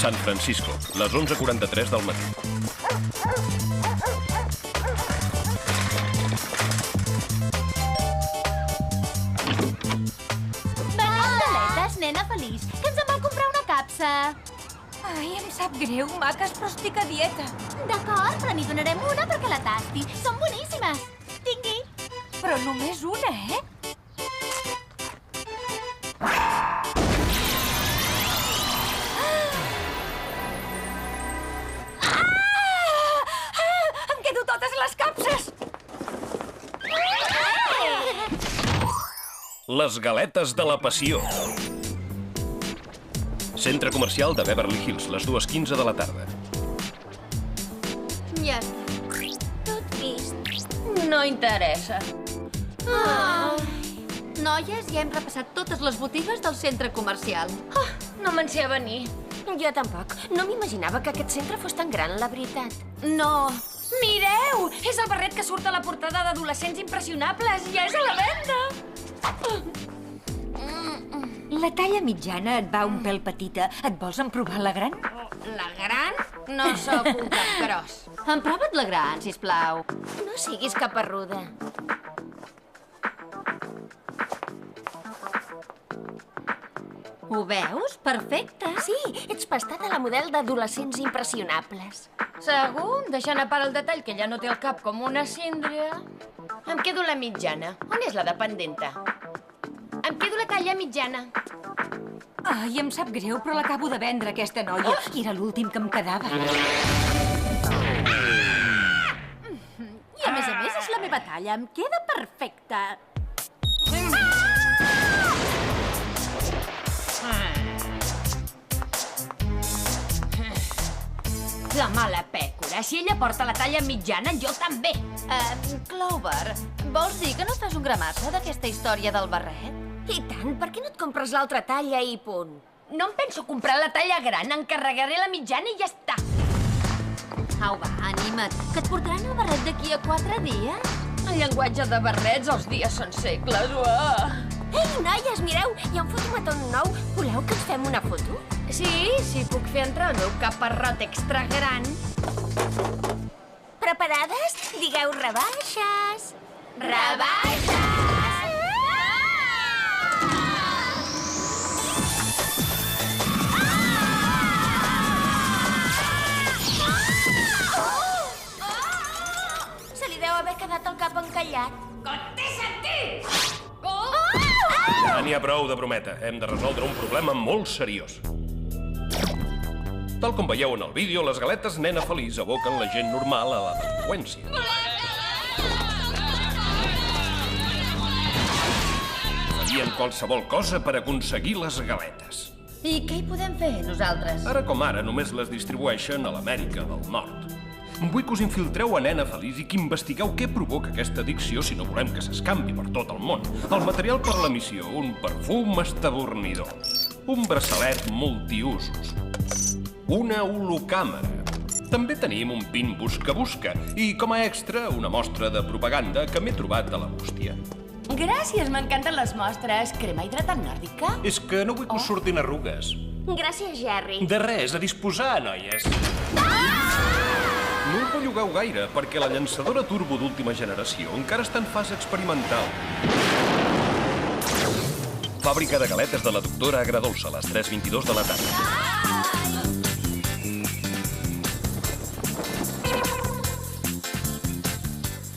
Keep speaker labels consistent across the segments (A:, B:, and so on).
A: San Francisco, les 11:43 del matí.
B: Venim galetes, nena feliç, que ens en vol comprar una capsa.
C: Ai, em sap greu, maques, però estic a dieta.
B: D'acord, però n'hi donarem una perquè la tasti. Són boníssimes. Tingui.
C: Però només una, eh? Em quedo totes les capses!
A: Les galetes de la passió. Centre comercial de Beverly Hills, les 2:15 de la tarda.
B: Ja està. Tot vist.
C: No interessa.
B: Noies, ja hem repassat totes les botigues del centre comercial.
C: No me'n sé avenir.
D: Jo tampoc. No m'imaginava que aquest centre fos tan gran, la veritat.
B: No.
C: Mireu! És el barret que surt a la portada d'Adolescents Impressionables. Ja és a la venda! La talla mitjana et va un pèl petita. Et vols emprovar la gran?
D: La gran? No sóc un capgròs.
B: Emprova't la gran, sisplau.
D: No siguis caparruda.
B: Ho veus? Perfecte.
D: Sí, ets pastada la model d'Adolescents Impressionables.
C: Segur? Deixant a part el detall que ja no té el cap com una síndria.
D: Em quedo la mitjana. On és la dependenta? Em quedo la talla mitjana.
C: Ai, em sap greu, però l'acabo de vendre, aquesta noia. I era l'últim que em quedava.
B: I a més, és la meva talla. Em queda perfecta.
C: La mala pècora. Si ella porta la talla mitjana, jo també.
B: Clover, vols dir que no fas un gramassa d'aquesta història del barret?
D: I tant, per què no et compres l'altra talla i punt?
C: No em penso comprar la talla gran, encarregaré la mitjana i ja està.
B: Au, va, anima't, que et portaran el barret d'aquí a 4 dies.
C: El llenguatge de barrets, els dies són segles. Uah.
D: Ei, noies, mireu, hi ha un fotomaton nou. Voleu que ens fem una foto?
C: Sí, puc fer entrar el meu caparrot extra gran.
D: Preparades? Digueu rebaixes.
C: Rebaixes!
D: Se li deu haver quedat el cap encallat.
C: Té sentit!
A: Ja n'hi ha prou de brometa. Hem de resoldre un problema molt seriós. Tal com veieu en el vídeo, les galetes Nena Feliç aboquen la gent normal a la delinqüència. Farien qualsevol cosa per aconseguir les galetes.
B: I què hi podem fer, nosaltres?
A: Ara com ara, només les distribueixen a l'Amèrica del Nord. Vull que us infiltreu a Nena Feliç i que investigueu què provoca aquesta addicció si no volem que s'escampi per tot el món. El material per la missió, un perfum estabornidor, un braçalet multiusos, una holocàmera. També tenim un pin busca-busca i, com a extra, una mostra de propaganda que m'he trobat a la bústia.
C: Gràcies, m'encanten les mostres. Crema hidratant nòrdica?
E: És que no vull que us surtin arrugues.
D: Gràcies, Jerry.
E: De res, a disposar, noies.
A: No us bellugueu gaire, perquè la llançadora turbo d'última generació encara està en fase experimental. Fàbrica de galetes de la doctora Agradolça, a les 3:22 de la tarda.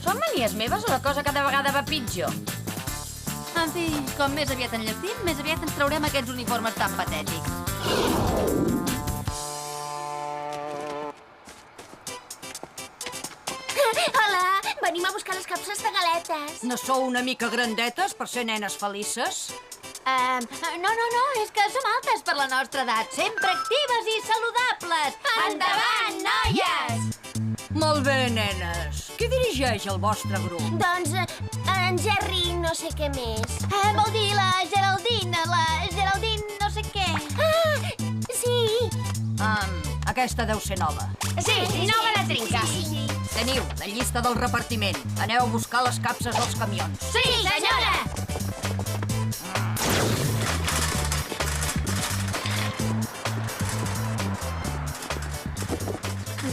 C: Són manies meves o la cosa cada vegada va pitjor?
B: En fi, com més aviat enllestim, més aviat ens traurem aquests uniformes tan patètics.
D: Hola, venim a buscar les capses de galetes.
F: No sou una mica grandetes per ser nenes felices?
B: No, és que som altes per la nostra edat, sempre actives i saludables.
C: Endavant, noies!
F: Molt bé, nenes. Qui dirigeix el vostre grup?
D: Doncs en Jerry no sé què més.
B: Vol dir la Geraldine no sé què.
D: Ah, sí.
F: Aquesta deu ser nova.
C: Sí, nova de trinca.
D: Sí.
F: Teniu la llista del repartiment. Aneu a buscar les capses als camions.
C: Sí, senyora!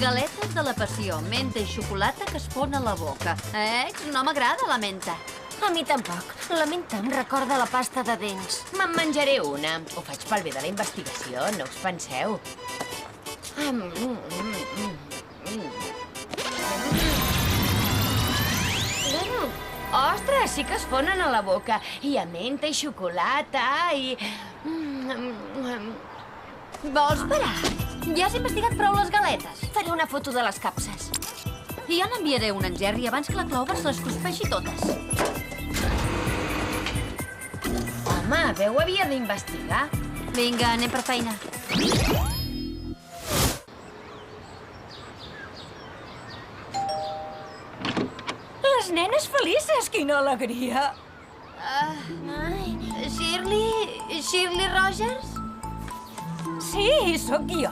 B: Galetes de la passió, menta i xocolata que es fon a la boca. No m'agrada la menta.
D: A mi tampoc. La menta em recorda la pasta de dents. Me'n menjaré una. Ho faig pel bé de la investigació, no us penseu. Ostres, sí que es fonen a la boca. Hi ha menta i xocolata i...
B: Vols parar? Ja has investigat prou les galetes.
D: Faré una foto de les capses.
B: I jo n'enviaré un en Jerry abans que la Clover se les cruspeixi totes.
D: Home, veu, havia d'investigar.
B: Vinga, anem per feina.
C: Les nenes felices, quina alegria!
B: Shirley Rogers?
C: Sí, sóc jo.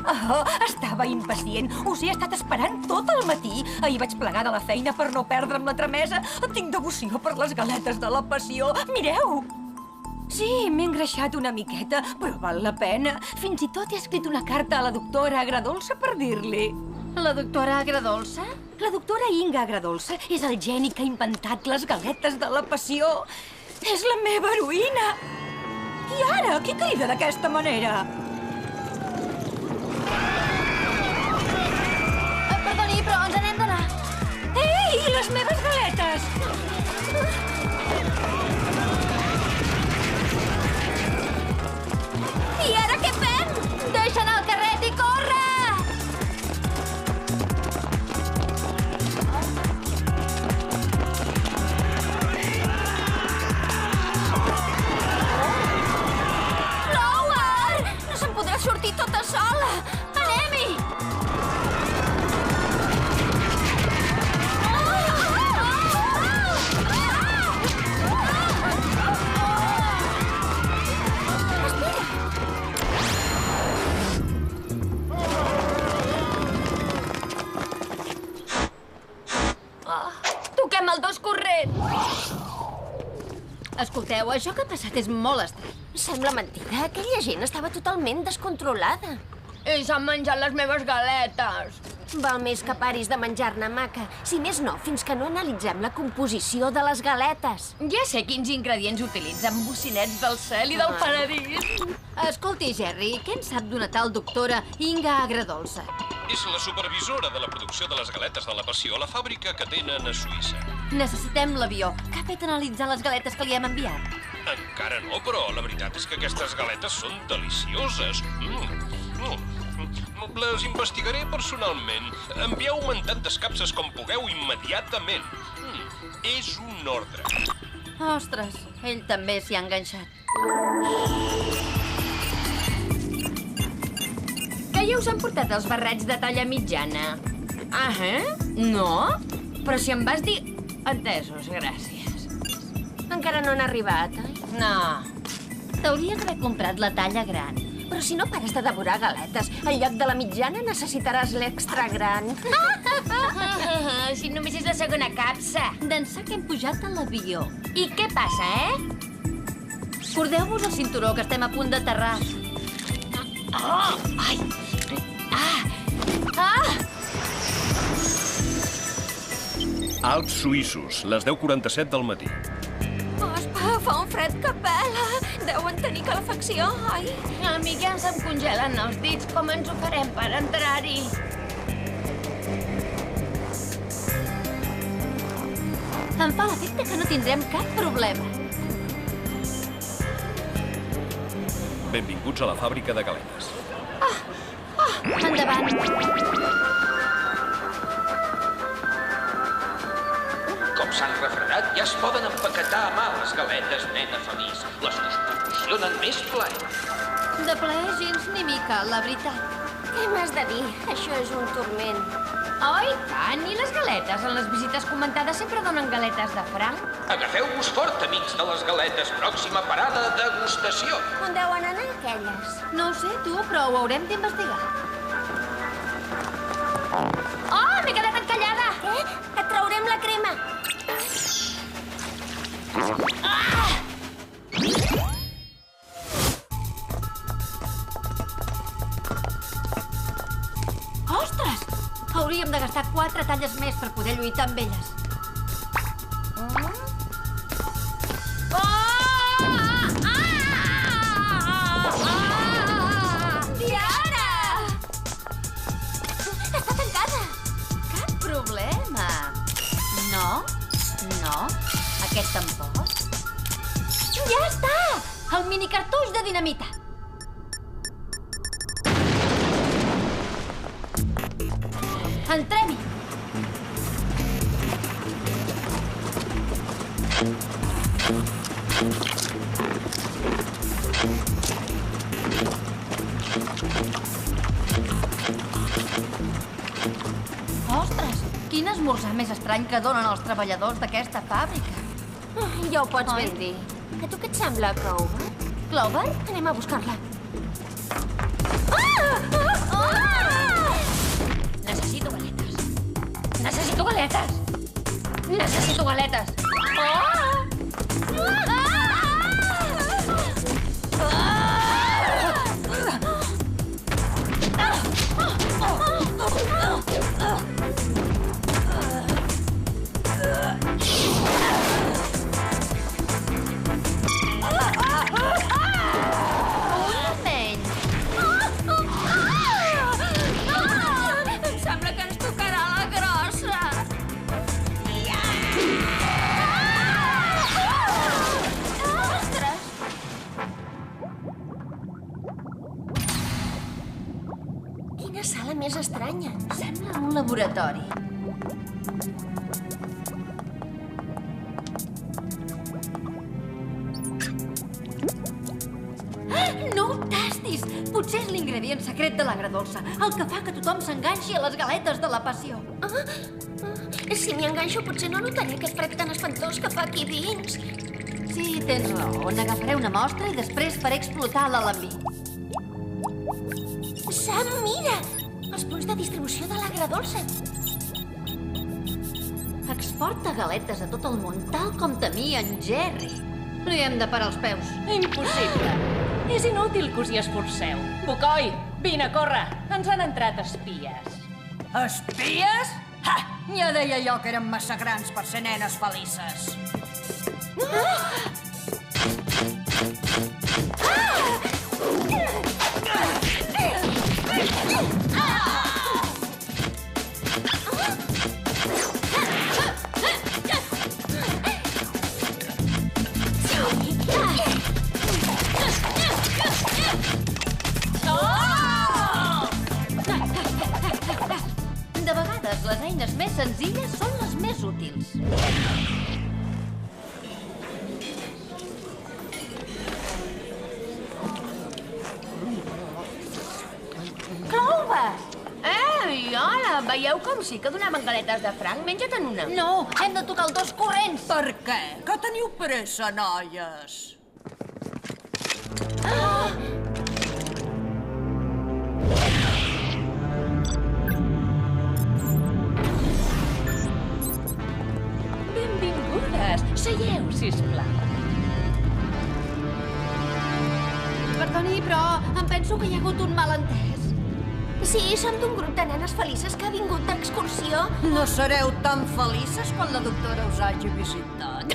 C: Oh, estava impacient. Us he estat esperant tot el matí. Ahir vaig plegar de la feina per no perdre'm la tramesa. Tinc devoció per les galetes de la passió. Mireu! Sí, m'he engreixat una miqueta, però val la pena. Fins i tot he escrit una carta a la doctora Agradolça per dir-li.
B: La doctora Agradolça?
C: La doctora Inga Agradolça és el geni que ha inventat les galetes de la passió. És la meva heroïna. I ara, qui crida d'aquesta manera?
B: Perdoni, però ens n'hem d'anar.
C: Ei, les meves galetes!
B: I ara què fem? Deixa anar el carret i corre!
D: Sortir tota sola!
B: Anem-hi!
D: Toquem el dos corrent!
B: Escolteu, això que ha passat és molt estrany.
D: Sembla mentida. Aquella gent estava totalment descontrolada.
C: I s'han menjat les meves galetes.
D: Val més que paris de menjar-ne, maca. Si més no, fins que no analitzem la composició de les galetes.
C: Ja sé quins ingredients utilitzen, bocinets del cel i del paradís.
B: Escolti, Jerry, què en sap d'una tal doctora Inga Agradolça?
A: És la supervisora de la producció de les galetes de la passió a la fàbrica que tenen a Suïssa.
B: Necessitem l'avió. Què ha fet analitzar les galetes que li hem enviat?
A: Encara no, però la veritat és que aquestes galetes són delicioses. Les investigaré personalment. Envieu-me'n tantes capses com pugueu immediatament. És un ordre.
B: Ostres, ell també s'hi ha enganxat.
D: Que ja us han portat els barrets de talla mitjana? No? Però si em vas dir... Entesos, gràcies. Encara no han arribat, oi?
B: No. T'hauries d'haver comprat la talla gran.
D: Però si no pares de devorar galetes, en lloc de la mitjana necessitaràs l'extra gran.
C: Si només és la segona capsa.
B: D'ençà que hem pujat a l'avió.
C: I què passa,
B: Cordeu-vos el cinturó, que estem a punt d'aterrar.
A: Alps suïssos, les 10:47 del matí.
C: Fa un fred que pela. Deuen tenir calefacció, oi?
D: A mi ja se'm congelen els dits. Com ens ho farem per entrar-hi?
B: Em fa l'efecte que no tindrem cap problema.
A: Benvinguts a la fàbrica de galetes.
B: Endavant.
G: Com s'han refredat, ja es poden empaquetar a mà les galetes, nena feliç. Les que us proporcionen més plaer.
B: De plaer gens ni mica, la veritat.
D: Què m'has de dir? Això és un turment.
C: Oi, tant. I les galetes? En les visites comentades sempre donen galetes de franc.
G: Agafeu-vos fort, amics de les galetes. Pròxima parada, degustació.
D: On deuen anar aquelles?
B: No ho sé, tu, però ho haurem d'investigar.
C: Oh, m'he quedat encallada!
D: Què? Et traurem la crema.
B: Hauríem de gastar 4 talles més per poder lluitar amb elles.
D: Diana! Està tancada.
B: Cap problema. No, no, aquest tampoc. Ja està! El minicartutx de dinamita. Entrem-hi. Ostres, quin esmorzar més estrany que donen els treballadors d'aquesta fàbrica.
D: Ja ho pots
B: Oi?
D: ben dir. A tu què et sembla, Clover?
B: Clover?
D: Anem a buscar-la.
C: Necessito galetes. Necessito galetes. Necessito galetes.
D: Em sembla que ens tocarà la grossa. Ostres! Quina sala més estranya.
B: Sembla un laboratori. No ho tastis! Potser és l'ingredient secret de l'agredolça, el que fa que tothom s'enganxi a les galetes de la passió.
D: Si m'hi enganxo, potser no notaré aquest fred tan espantós que fa aquí dins.
B: Sí, tens raó. N'agafaré una mostra i després faré explotar l'alambí.
D: Sam, mira! Els punts de distribució de l'agredolça.
B: Exporta galetes a tot el món, tal com temia en Jerry. Li hem de parar els peus.
H: Impossible. És inútil que us hi esforceu. Bocoi, vine, corre. Ens han entrat espies.
F: Espies? Ha! Ja deia jo que eren massa grans per ser nenes felices.
B: De vegades, les eines més senzilles són les més útils.
D: Clover! Ei, hola! Veieu com sí que donaven galetes de franc? Menja-te'n una.
B: No, hem de tocar els dos corrents.
F: Per què? Que teniu pressa, noies?
H: Benvingudes. Seieu, sisplau.
B: Perdoni, però em penso que hi ha hagut un malentès.
D: Sí, som d'un grup de nenes felices que ha vingut d'excursió.
F: No sereu tan felices quan la doctora us hagi visitat.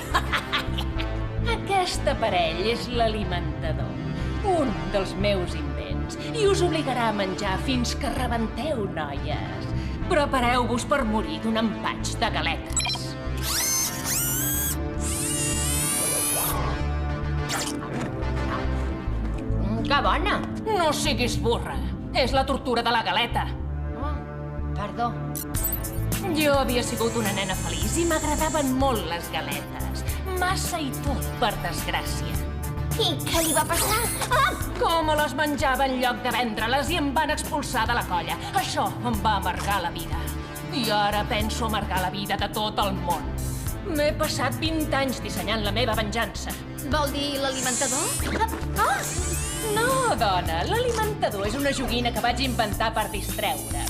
H: Aquest aparell és l'alimentador, un dels meus invents, i us obligarà a menjar fins que rebenteu, noies. Prepareu-vos per morir d'un empatx de galetes.
D: Que bona!
H: No siguis burra. És la tortura de la galeta.
D: Perdó.
H: Jo havia sigut una nena feliç i m'agradaven molt les galetes. Massa i tot, per desgràcia.
D: I què li va passar?
H: Com me les menjava en lloc de vendre-les i em van expulsar de la colla. Això em va amargar la vida. I ara penso amargar la vida de tot el món. M'he passat 20 anys dissenyant la meva venjança.
B: Vol dir l'alimentador?
H: No, dona, l'alimentador és una joguina que vaig inventar per distreure.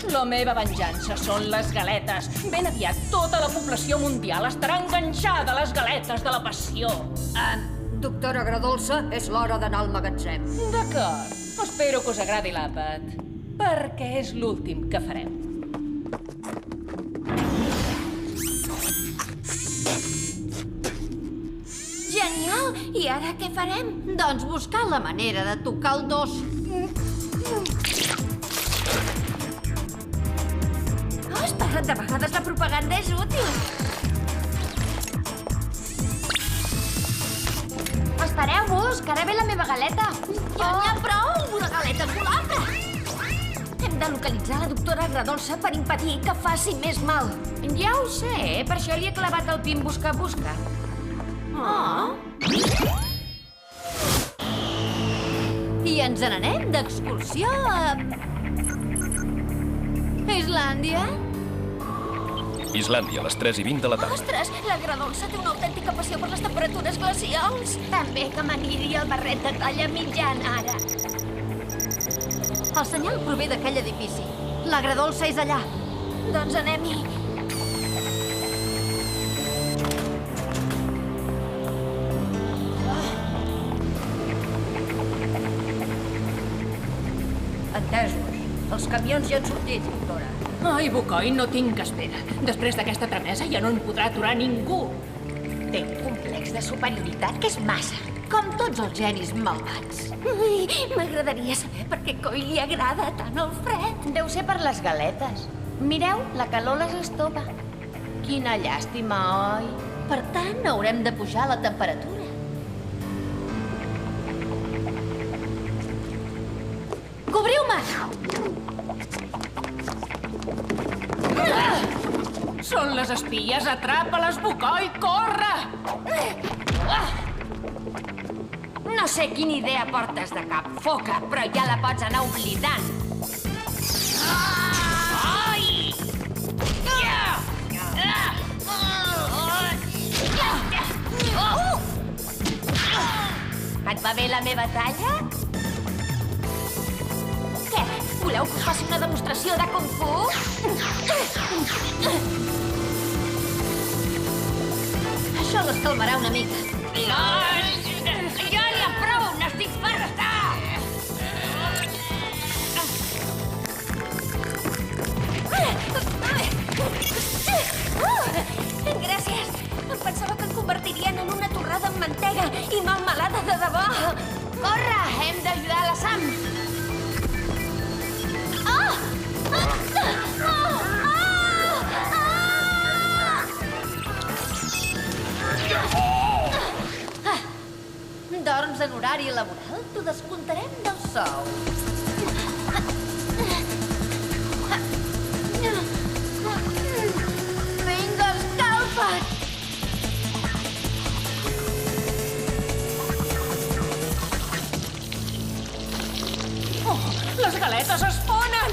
H: La meva venjança són les galetes. Ben aviat tota la població mundial estarà enganxada a les galetes de la passió.
F: Doctora Agredolça, és l'hora d'anar al magatzem.
H: D'acord. Espero que us agradi l'àpat, perquè és l'últim que farem.
B: I ara què farem? Doncs buscar la manera de tocar el dos.
D: Oh, espera't, de vegades la propaganda és útil. Espereu-vos, que ara ve la meva galeta.
B: Ja n'hi ha prou! Una galeta volable!
D: Hem de localitzar la doctora Agradolça per impedir que faci més mal. Ja ho sé, per això li he clavat el pin busca-busca.
B: Oh. I ens n'anem d'excursió a... Islàndia?
A: Islàndia, a les 3:20 de la tarda.
D: Ostres, la Agradolça té una autèntica passió per les temperatures glacials. També que m'aniria el barret de talla mitjana, ara.
B: El senyal prové d'aquell edifici. L'Agradolça és allà.
D: Doncs anem-hi.
F: Entesos. Els camions ja han sortit, doctora.
H: Ai, Bocoi, no tinc espera. Després d'aquesta tramesa ja no en podrà aturar ningú.
D: Té un complex de superioritat que és massa.
B: Com tots els genis malvats.
D: Ai, m'agradaria saber per què coi li agrada tant el fred. Deu ser per les galetes. Mireu, la calor les estova. Quina llàstima, oi?
B: Per tant, haurem de pujar la temperatura. Cobriu-me!
H: Són les espies! Atrapa-les, Bocoi! Corre!
D: No sé quina idea portes de cap, foca, però ja la pots anar oblidant. Ai! Et va bé la meva talla? Què? Voleu que us faci una demostració de Kung Fu?
B: Això les calmarà una mica.
D: Ja n'hi ha prou! N'estic farta! Gràcies! Em pensava que em convertirien en una torrada amb mantega i melmelada de debò. Corre! Hem d'ajudar la Sam!
B: Dorms en horari laboral, t'ho descomptarem del sou. Vinga, escalfa't!
H: Oh, les galetes es ponen!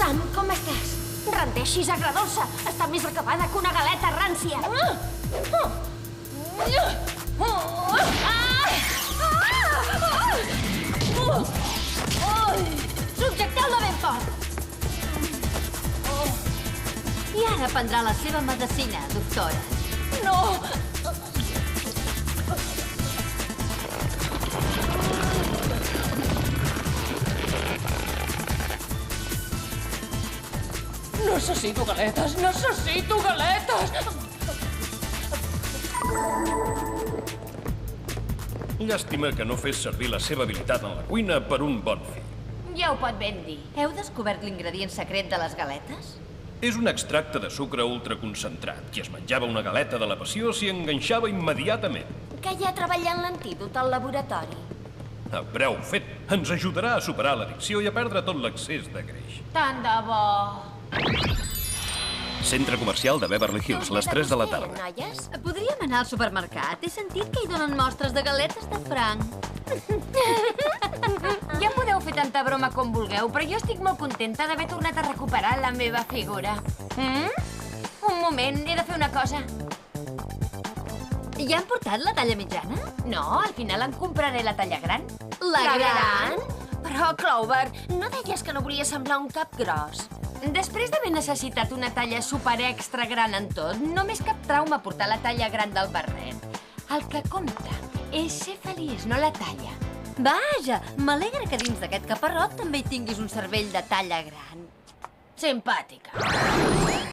D: Sam, com estàs? Rendeixis Agradolça. Està més acabada que una galeta rància.
B: Subjecteu-la ben fort! I ara prendrà la seva medecina, doctora.
H: No! Necessito galetes! Necessito galetes!
A: Llàstima que no fes servir la seva habilitat en la cuina per un bon fi.
D: Ja ho pot ben dir.
B: Heu descobert l'ingredient secret de les galetes?
A: És un extracte de sucre ultraconcentrat. Qui es menjava una galeta de la passió s'hi enganxava immediatament.
D: Que hi ha treballant l'antídot al laboratori.
A: Prou fet. Ens ajudarà a superar l'addicció i a perdre tot l'excés de greix.
D: Tant de bo.
A: Centre comercial de Beverly Hills, les 3 de la tarda.
D: Noies?
B: Podríem anar al supermercat. He sentit que hi donen mostres de galetes de franc.
D: Ja podeu fer tanta broma com vulgueu, però jo estic molt contenta d'haver tornat a recuperar la meva figura. Un moment, he de fer una cosa.
B: Ja han portat la talla mitjana?
D: No, al final em compraré la talla gran.
B: La gran?
D: Però, Clover, no deies que no volia semblar un cap gros? Després d'haver necessitat una talla super extra gran en tot, només cap trauma portar la talla gran del barret. El que compta és ser feliç, no la talla.
B: Vaja, m'alegra que dins d'aquest caparrot també hi tinguis un cervell de talla gran.
D: Simpàtica.